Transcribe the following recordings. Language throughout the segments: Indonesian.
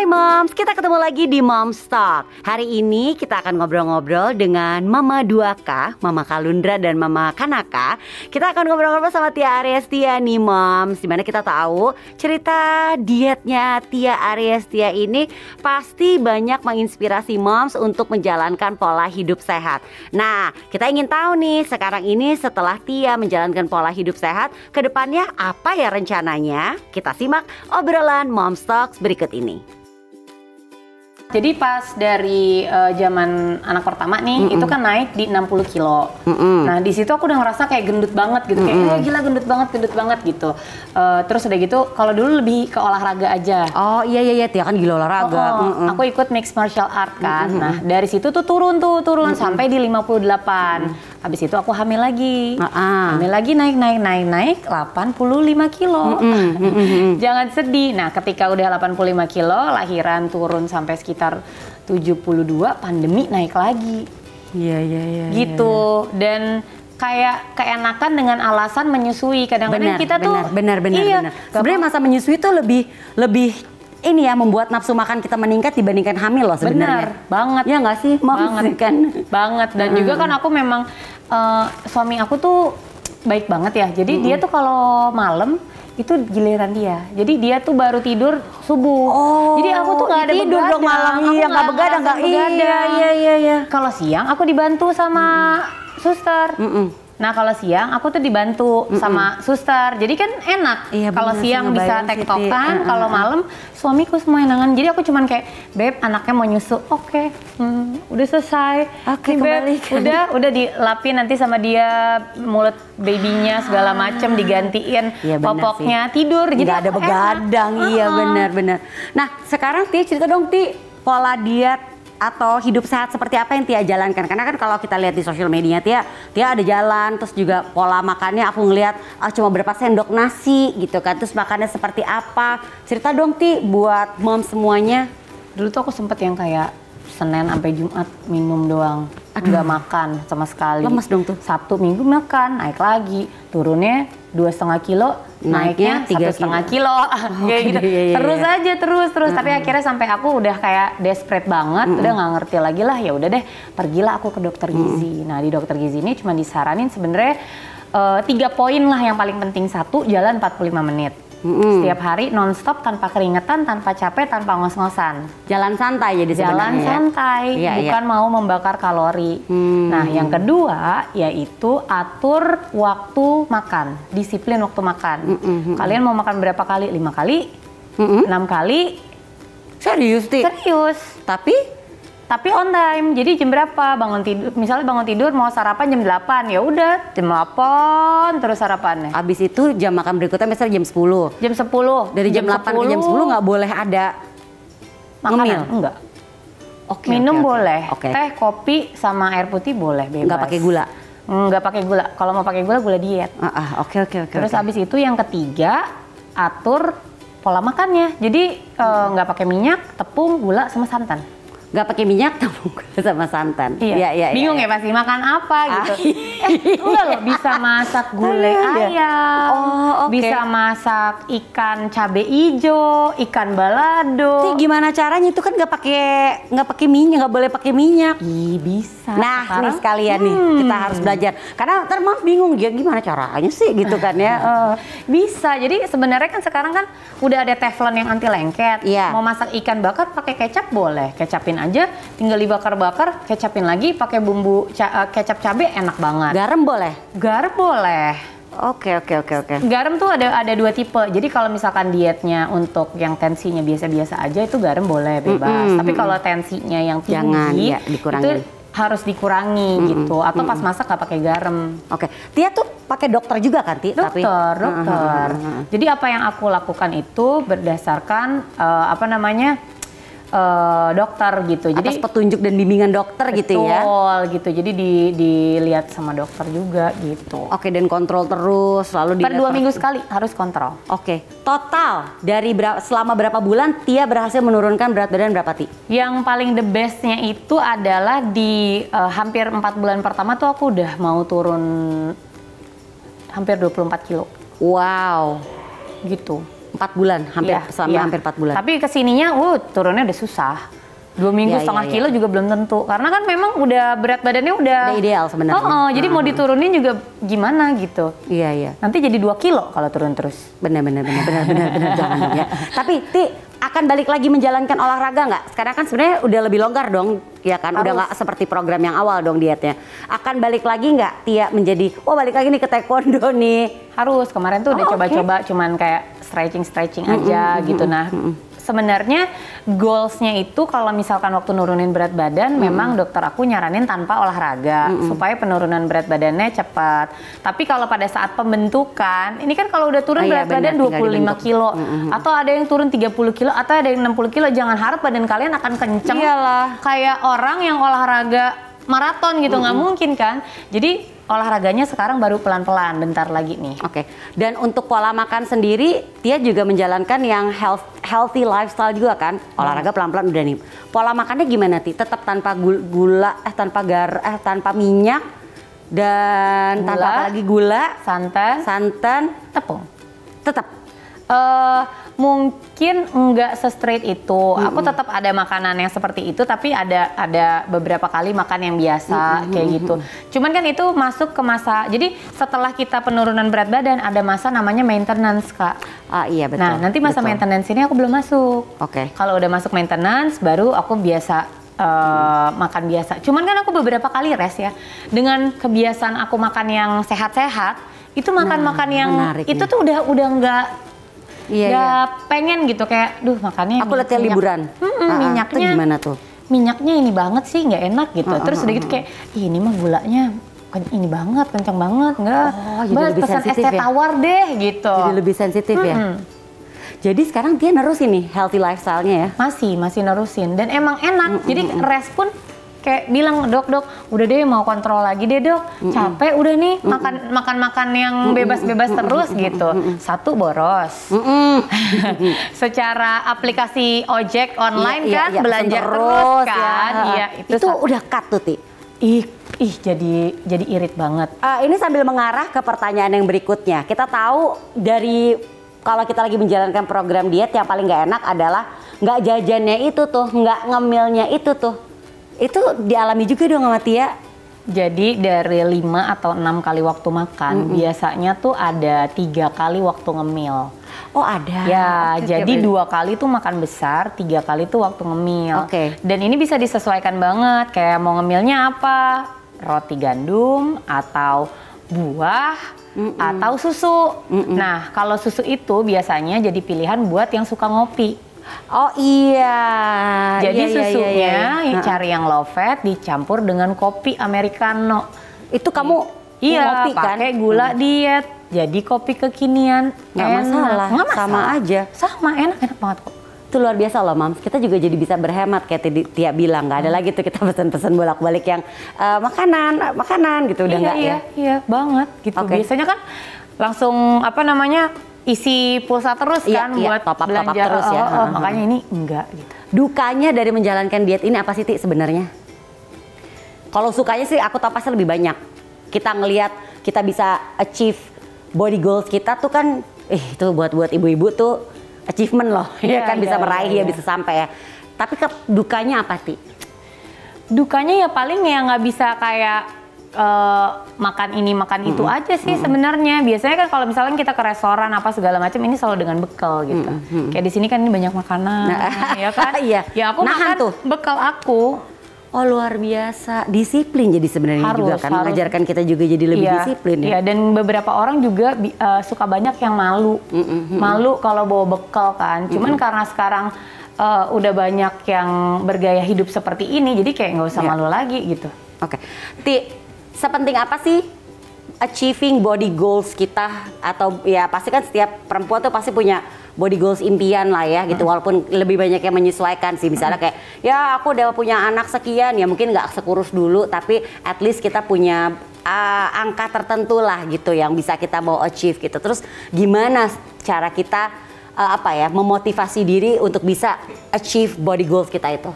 Hai Moms, kita ketemu lagi di Moms Talk. Hari ini kita akan ngobrol-ngobrol dengan Mama 2K, Mama Kalundra dan Mama Kanaka. Kita akan ngobrol-ngobrol sama Tia Aryastia nih Moms, dimana kita tahu cerita dietnya Tia Aryastia ini pasti banyak menginspirasi Moms untuk menjalankan pola hidup sehat. Nah, kita ingin tahu nih sekarang ini setelah Tia menjalankan pola hidup sehat, kedepannya apa ya rencananya? Kita simak obrolan Moms Talks berikut ini. Jadi pas dari zaman anak pertama nih, itu kan naik di 60 kilo. Nah di situ aku udah ngerasa kayak gendut banget gitu, kayak gila gendut banget gitu. Terus udah gitu, kalau dulu lebih ke olahraga aja. Oh iya Tia kan gila olahraga. Aku ikut mixed martial art kan. Nah dari situ tuh turun sampai di 58. Habis itu aku hamil lagi. Hamil lagi naik 85 kilo. Jangan sedih. Nah ketika udah 85 kilo, lahiran turun sampai sekitar 72, pandemi naik lagi. Iya. Gitu. Dan kayak keenakan dengan alasan menyusui. Kadang-kadang kita tuh benar. Sebenarnya masa menyusui tuh lebih ini ya, membuat nafsu makan kita meningkat dibandingkan hamil loh sebenarnya. Benar banget. Ya nggak sih, banget kan? Banget. Dan juga kan aku memang suami aku tuh baik banget ya. Jadi dia tuh kalau malam itu giliran dia. Jadi dia tuh baru tidur subuh. Jadi aku tuh nggak ada tidur dong malam. Iya, nggak begadang, nggak. Iya. Kalau siang aku dibantu sama suster. Nah kalau siang aku tuh dibantu sama suster, jadi kan enak. Kalau siang bisa tektokan, kalau malam suamiku semua yang nangan. Jadi aku cuman kayak, beb anaknya mau nyusu, oke, udah selesai. Oke, kembalikan. Udah dilapin nanti sama dia mulut babynya segala macem digantiin, popoknya tidur. Jadi nggak ada begadang, iya benar. Nah sekarang Tia cerita dong Ti, pola diet atau hidup sehat seperti apa yang Tia jalankan? Karena kan kalau kita lihat di sosial medianya Tia ada jalan, terus juga pola makannya aku ngeliat cuma berapa sendok nasi gitu kan, terus makannya seperti apa? Cerita dong Ti buat mom semuanya. Dulu tuh aku sempet yang kayak Senin sampai Jumat minum doang, nggak makan sama sekali. Lemes dong tuh. Sabtu Minggu makan, naik lagi, turunnya 2,5 kilo, naiknya 1,5 kilo, kayak gitu. Terus aja terus. Tapi akhirnya sampai aku udah kayak desperate banget, udah nggak ngerti lagi lah. Ya udah deh, pergilah aku ke dokter gizi. Nah di dokter gizi ini cuma disaranin sebenarnya 3 poin lah yang paling penting. 1, jalan 45 menit. Setiap hari nonstop, tanpa keringetan, tanpa capek, tanpa ngos-ngosan. Jalan santai jadi sebenarnya. Jalan santai, bukan mau membakar kalori. Nah yang kedua yaitu atur waktu makan, disiplin waktu makan. Kalian mau makan berapa kali? 5 kali? 6 kali? Serius Ti? Serius. Tapi on time, jadi jam berapa bangun tidur? Misalnya bangun tidur mau sarapan jam 8, ya udah jam 8 terus sarapannya. Habis itu jam makan berikutnya misalnya jam 10. Jam 10. Dari jam 8 ke jam 10 nggak boleh ada makanan? Enggak. Minum boleh. Oke. Teh, kopi sama air putih boleh bebas. Nggak pakai gula? Nggak pakai gula. Kalau mau pakai gula diet. Oke. Terus habis itu yang ketiga, atur pola makannya. Jadi nggak pakai minyak, tepung, gula sama santan. Nggak pakai minyak, tepung sama santan. Iya. Bingung ya pasti makan apa gitu. Enggak loh, bisa masak gulai ayam, bisa masak ikan cabe ijo, ikan balado. Gimana caranya itu kan nggak pakai minyak, nggak boleh pakai minyak. Bisa. Nah ini sekalian nih kita harus belajar. Karena ntar Mom bingung ya gimana caranya sih gitu kan ya. Bisa. Jadi sebenarnya kan sekarang kan udah ada teflon yang anti lengket. Mau masak ikan bakar pakai kecap boleh, kecapin aja, tinggal dibakar-bakar, kecapin lagi, pakai bumbu kecap cabai enak banget. Garam boleh? Garam boleh. Oke. Garam tuh ada 2 tipe. Jadi kalau misalkan dietnya untuk yang tensinya biasa-biasa aja itu garam boleh bebas. Tapi kalau tensinya yang tinggi, jangan ya dikurangi. Itu harus dikurangi gitu. Atau pas masak nggak pakai garam. Oke. Tia tuh pakai dokter juga kan Ti? Dokter. Jadi apa yang aku lakukan itu berdasarkan dokter gitu. Atas petunjuk dan bimbingan dokter gitu ya. Betul gitu. Jadi dilihat sama dokter juga gitu. Oke, dan kontrol terus selalu per 2 minggu sekali harus kontrol. Oke. Total dari selama berapa bulan Tia berhasil menurunkan berat badan berapa Ti? Yang paling the bestnya itu adalah di hampir 4 bulan pertama tuh aku udah mau turun hampir 24 kilo. Wow. Gitu. 4 bulan, hampir 4 bulan. Tapi kesininya, turunnya udah susah. 2 minggu setengah kilo juga belum tentu. Karena kan memang udah berat badannya udah ideal sebenarnya. Jadi mau diturunin juga gimana gitu. Iya. Nanti jadi 2 kilo kalau turun terus. Benar jangan dong ya. Tapi Ti akan balik lagi menjalankan olahraga nggak? Sekarang kan sebenarnya udah lebih longgar dong, ya kan? Udah nggak seperti program yang awal dong dietnya. Akan balik lagi nggak Tia menjadi, balik lagi nih ke taekwondo nih? Harus, kemarin tuh udah coba-coba cuman kayak stretching aja gitu. Nah, sebenarnya goalsnya itu kalau misalkan waktu nurunin berat badan, memang dokter aku nyaranin tanpa olahraga supaya penurunan berat badannya cepat. Tapi kalau pada saat pembentukan, ini kan kalau udah turun berat badan 25 kilo, atau ada yang turun 30 kilo, atau ada yang 60 kilo, jangan harap badan kalian akan kenceng. Iyalah. Kayak orang yang olahraga maraton gitu, nggak mungkin kan. Jadi olahraganya sekarang baru pelan-pelan, bentar lagi nih. Oke. Dan untuk pola makan sendiri, Tia juga menjalankan yang healthy lifestyle juga kan? Olahraga pelan-pelan udah nih. Pola makannya gimana Ti? Tetap tanpa gula, tanpa minyak, dan tanpa apalagi gula, santan, tepung. Tetap. Mungkin enggak se-straight itu. Aku tetap ada makanan yang seperti itu, tapi ada beberapa kali makan yang biasa kayak gitu. Cuman kan itu masuk ke masa, jadi setelah kita penurunan berat badan ada masa namanya maintenance, Kak. Iya betul. Nah, nanti masa maintenance ini aku belum masuk. Oke. Kalau udah masuk maintenance baru aku biasa makan biasa. Cuman kan aku beberapa kali rest ya. Dengan kebiasaan aku makan yang sehat-sehat, itu makan yang itu tuh udah enggak pengen gitu, kayak makannya aku lihat liburan. Minyaknya gimana tuh? Minyaknya ini banget sih, nggak enak gitu. Terus udah gitu kayak ini mah gulanya ini banget, kencang banget, enggak. Jadi lebih pesan sensitif es tawar deh gitu. Jadi lebih sensitif ya. Jadi sekarang dia nerusin nih healthy lifestyle-nya ya? Masih nerusin, dan emang enak. Jadi rest pun kayak bilang, dok, udah deh mau kontrol lagi deh dok, capek udah nih makan yang bebas-bebas terus gitu. Satu, boros. Secara aplikasi ojek online kan belanja terus kan, itu udah cut tuh Ti. Jadi irit banget. Ini sambil mengarah ke pertanyaan yang berikutnya. Kita tahu dari kalau kita lagi menjalankan program diet, yang paling nggak enak adalah nggak jajannya itu tuh, nggak ngemilnya itu tuh. Itu dialami juga dong sama Tia? Jadi dari 5 atau 6 kali waktu makan, biasanya tuh ada 3 kali waktu ngemil. Oh ada? Ya, jadi 2 kali tuh makan besar, 3 kali tuh waktu ngemil. Dan ini bisa disesuaikan banget, kayak mau ngemilnya apa? Roti gandum, atau buah, atau susu. Nah, kalau susu itu biasanya jadi pilihan buat yang suka ngopi. Oh iya. Jadi susunya cari yang low fat dicampur dengan kopi americano. Itu kamu ngopi kan? Pakai gula diet. Jadi kopi kekinian. Nggak masalah. Sama aja. Sama, enak banget kok. Itu luar biasa loh Mams. Kita juga jadi bisa berhemat kayak Tia bilang. Nggak ada lagi tuh kita pesan-pesan bolak-balik yang makanan gitu. Udah nggak ya? Iya banget gitu. Biasanya kan langsung isi pulsa terus kan buat top up belanja terus ya. Makanya ini enggak gitu. Dukanya dari menjalankan diet ini apa sih Ti sebenarnya? Kalau sukanya sih aku tahu pasti lebih banyak. Kita ngelihat kita bisa achieve body goals kita tuh kan itu buat ibu-ibu tuh achievement loh. Ya kan bisa meraih bisa sampai ya. Tapi dukanya apa Ti? Dukanya ya paling ya nggak bisa kayak makan ini makan itu aja sih sebenarnya. Biasanya kan kalau misalnya kita ke restoran apa segala macam, ini selalu dengan bekal gitu. Kayak di sini kan ini banyak makanan, ya kan? Iya. Ya aku makan tuh bekal aku. Oh luar biasa, disiplin jadi sebenarnya juga kan, mengajarkan kita juga jadi lebih disiplin ya. Iya, dan beberapa orang juga suka banyak yang malu, malu kalau bawa bekal kan. Cuman karena sekarang udah banyak yang bergaya hidup seperti ini, jadi kayak nggak usah malu lagi gitu. Oke, Ti. Sepenting apa sih achieving body goals kita? Atau ya pasti kan setiap perempuan tuh pasti punya body goals impian lah ya gitu. Walaupun lebih banyak yang menyesuaikan sih. Misalnya kayak ya aku udah punya anak sekian, ya mungkin nggak sekurus dulu, tapi at least kita punya angka tertentu lah gitu yang bisa kita mau achieve gitu. Terus gimana cara kita memotivasi diri untuk bisa achieve body goals kita itu?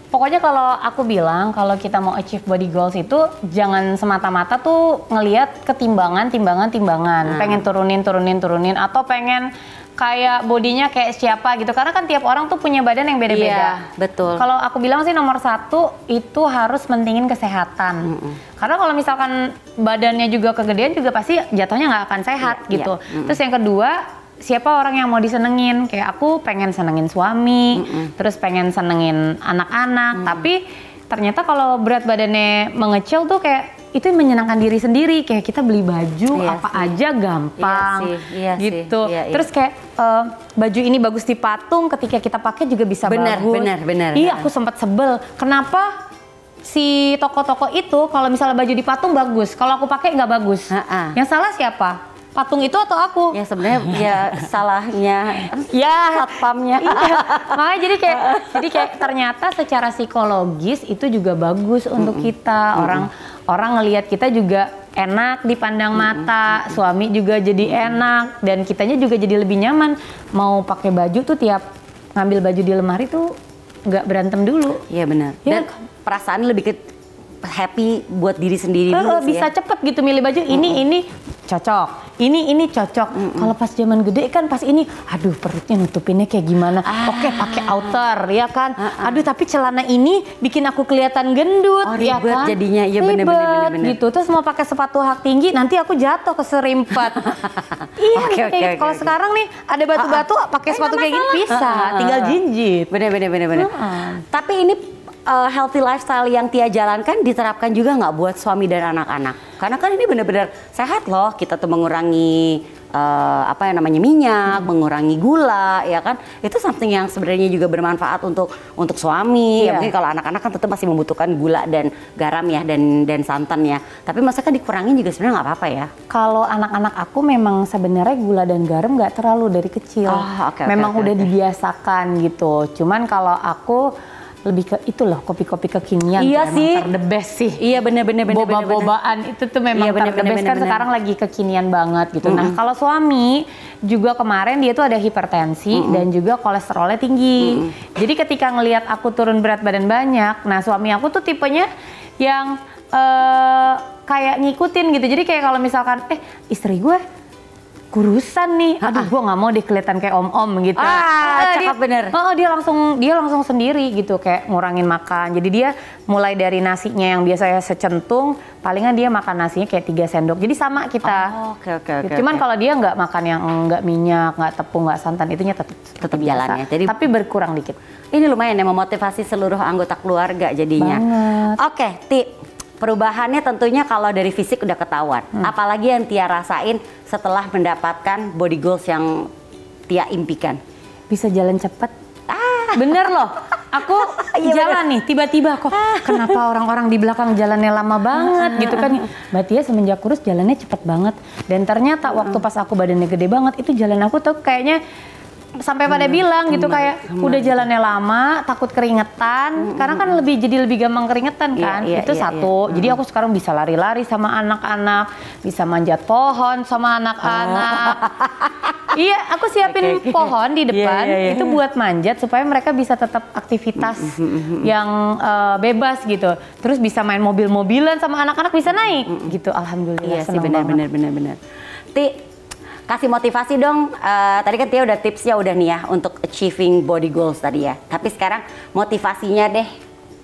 Pokoknya kalau aku bilang, kalau kita mau achieve body goals itu jangan semata-mata tuh ngelihat ketimbangan. Pengen turunin atau pengen kayak bodinya kayak siapa gitu, karena kan tiap orang tuh punya badan yang beda-beda. Iya, betul. Kalau aku bilang sih nomor 1 itu harus mentingin kesehatan. Karena kalau misalkan badannya juga kegedean juga pasti jatuhnya nggak akan sehat gitu. Terus yang kedua, siapa orang yang mau disenengin? Kayak aku pengen senengin suami, terus pengen senengin anak-anak, tapi ternyata kalau berat badannya mengecil tuh kayak itu menyenangkan diri sendiri, kayak kita beli baju apa aja gampang gitu. Terus kayak baju ini bagus di patung, ketika kita pakai juga bisa bagus. Benar. Iya, aku sempat sebel. Kenapa si toko-toko itu kalau misalnya baju di patung bagus, kalau aku pakai nggak bagus? Yang salah siapa? Patung itu atau aku? Ya sebenarnya ya salahnya satpamnya. Makanya jadi kayak ternyata secara psikologis itu juga bagus untuk kita. Orang ngelihat kita juga enak dipandang mata, suami juga jadi enak, dan kitanya juga jadi lebih nyaman. Mau pakai baju tuh tiap ngambil baju di lemari tuh nggak berantem dulu. Iya benar. Dan perasaan lebih ke happy buat diri sendiri dulu sih. Bisa cepet gitu milih baju, ini cocok, ini cocok. Kalau pas zaman gede kan pas ini, aduh perutnya nutupinnya kayak gimana? Oke, pakai outer ya kan. Aduh tapi celana ini bikin aku kelihatan gendut, ya ribet kan? Jadinya, iya bener. Gitu. Terus mau pakai sepatu hak tinggi, nanti aku jatuh keserimpet. Iya. Kalau sekarang nih ada batu-batu, pakai sepatu kayak gini bisa, tinggal jinjit. Bener. Tapi ini healthy lifestyle yang Tia jalankan diterapkan juga nggak buat suami dan anak-anak? Karena kan ini benar-benar sehat loh, kita tuh mengurangi minyak, mengurangi gula, ya kan? Itu something yang sebenarnya juga bermanfaat untuk suami. Ya, mungkin kalau anak-anak kan tetap masih membutuhkan gula dan garam ya, dan santan ya. Tapi masa kan dikurangin juga sebenarnya nggak apa-apa ya? Kalau anak-anak aku memang sebenarnya gula dan garam nggak terlalu dari kecil. Memang udah dibiasakan gitu. Cuman kalau aku lebih ke itu loh, kopi-kopi kekinian tuh emang the best sih. Iya bener. Boba-bobaan itu tuh memang the best kan sekarang lagi kekinian banget gitu. Nah kalau suami juga kemarin dia tuh ada hipertensi dan juga kolesterolnya tinggi. Jadi ketika ngelihat aku turun berat badan banyak, nah suami aku tuh tipenya yang kayak ngikutin gitu. Jadi kayak kalau misalkan istri gue kurusan nih, aduh gue nggak mau deh kelihatan kayak om-om gitu. Cakep bener. Dia langsung sendiri gitu, kayak ngurangin makan. Jadi dia mulai dari nasinya yang biasanya secentung, palingan dia makan nasinya kayak 3 sendok. Jadi sama kita. Cuman kalau dia nggak makan yang nggak minyak, nggak tepung, nggak santan, itunya tetap jalannya. Jadi tapi berkurang dikit. Ini lumayan ya, memotivasi seluruh anggota keluarga jadinya. Oke, perubahannya tentunya kalau dari fisik udah ketahuan. Apalagi yang Tia rasain setelah mendapatkan body goals yang Tia impikan? Bisa jalan cepet. Bener loh. Aku jalan nih, tiba-tiba kok kenapa orang-orang di belakang jalannya lama banget gitu kan. Mbak Tia semenjak kurus jalannya cepet banget. Dan ternyata waktu pas aku badannya gede banget, itu jalan aku tuh kayaknya sampai pada bilang gitu kayak udah jalannya lama, takut keringetan, karena kan jadi lebih gampang keringetan kan. Itu satu. Jadi aku sekarang bisa lari-lari sama anak-anak, bisa manjat pohon sama anak-anak. Iya, aku siapin pohon di depan itu buat manjat supaya mereka bisa tetap aktivitas yang bebas gitu. Terus bisa main mobil-mobilan sama anak-anak, bisa naik gitu. Alhamdulillah. Iya sih, benar. Kasih motivasi dong, tadi kan Tia udah tipsnya udah nih ya untuk achieving body goals tadi ya. Tapi sekarang motivasinya deh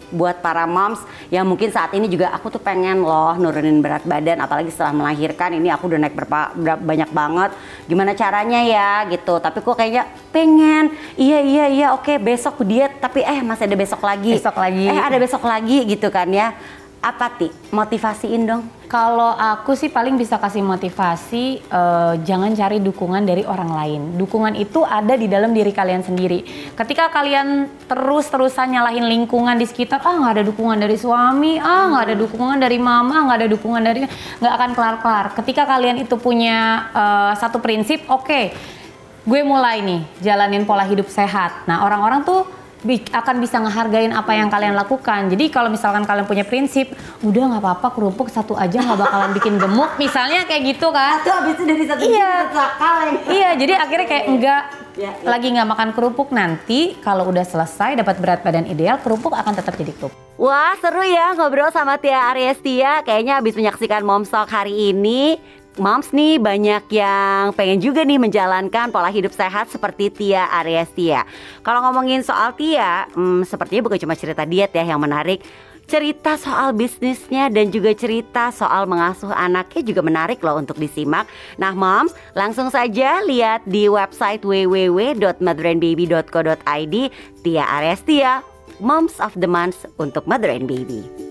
buat para moms yang mungkin saat ini juga aku tuh pengen loh nurunin berat badan, apalagi setelah melahirkan ini aku udah naik banyak banget. Gimana caranya ya gitu, tapi kok kayaknya pengen, iya oke besok diet, tapi masih ada besok lagi. Ada besok lagi gitu kan ya. Apa motivasiin dong? Kalau aku sih paling bisa kasih motivasi, jangan cari dukungan dari orang lain. Dukungan itu ada di dalam diri kalian sendiri. Ketika kalian terus-terusan nyalahin lingkungan di sekitar, nggak ada dukungan dari suami, nggak ada dukungan dari mama, nggak ada dukungan dari, nggak akan kelar-kelar. Ketika kalian itu punya satu prinsip, oke, gue mulai nih jalanin pola hidup sehat. Nah orang-orang tuh akan bisa ngehargain apa yang kalian lakukan. Jadi kalau misalkan kalian punya prinsip, udah nggak apa-apa kerupuk satu aja nggak bakalan bikin gemuk, misalnya kayak gitu kan. Atau habis itu dari satu kaleng. Iya, jadi akhirnya kayak lagi nggak makan kerupuk, nanti kalau udah selesai dapat berat badan ideal, kerupuk akan tetap jadi kerupuk. Wah seru ya ngobrol sama Tia Aryestia. Kayaknya habis menyaksikan Momstock hari ini, moms nih banyak yang pengen juga nih menjalankan pola hidup sehat seperti Tia Aryastia. Kalau ngomongin soal Tia, sepertinya bukan cuma cerita diet ya yang menarik. Cerita soal bisnisnya dan juga cerita soal mengasuh anaknya juga menarik loh untuk disimak. Nah moms, langsung saja lihat di website www.motherandbaby.co.id. Tia Aryastia, Moms of the Month untuk Mother and Baby.